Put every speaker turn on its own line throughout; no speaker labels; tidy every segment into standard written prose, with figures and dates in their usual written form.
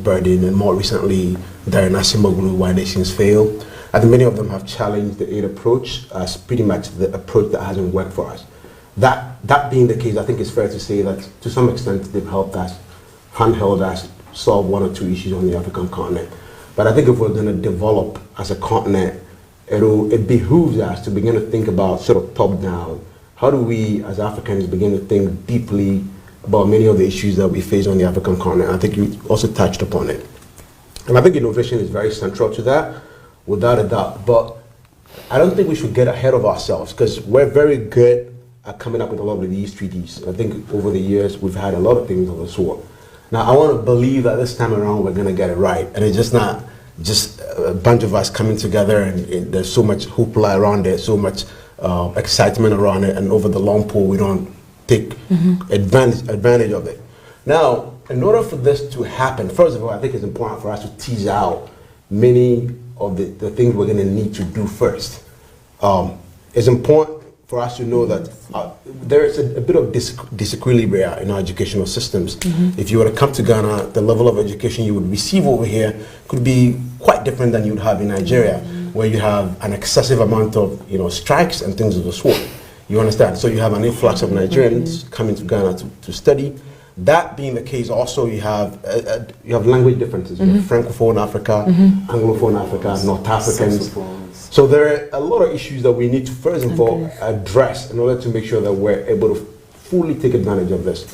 Burden, and more recently, Darren Asimoglu, Why Nations Fail. I think many of them have challenged the aid approach as pretty much the approach that hasn't worked for us. That being the case, I think it's fair to say that to some extent they've helped us, handheld us, solve one or two issues on the African continent. But I think if we're going to develop as a continent, it behooves us to begin to think about sort of top down. How do we as Africans begin to think deeply about many of the issues that we face on the African continent? I think you also touched upon it. And I think innovation is very central to that, without a doubt. But I don't think we should get ahead of ourselves, because we're very good at coming up with a lot of these treaties. I think over the years we've had a lot of things of the sort. Now I want to believe that this time around we're going to get it right, and it's just not just a bunch of us coming together and there's so much hoopla around it, so much excitement around it, and over the long pole we don't take advantage of it. Now, in order for this to happen, first of all, I think it's important for us to tease out many of the things we're going to need to do first. It's important for us to know that there is a bit of disequilibrium in our educational systems. If you were to come to Ghana, the level of education you would receive over here could be quite different than you'd have in Nigeria, where you have an excessive amount of strikes and things of the sort. You understand? So you have an influx of Nigerians coming to Ghana to study. That being the case, also you have language differences. You have Francophone Africa, Anglophone Africa, North Africans. So there are a lot of issues that we need to first of all address in order to make sure that we're able to fully take advantage of this.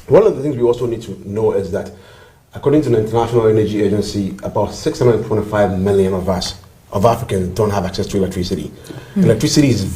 One of the things we also need to know is that according to the International Energy Agency, about 625 million of Africans don't have access to electricity. Electricity is very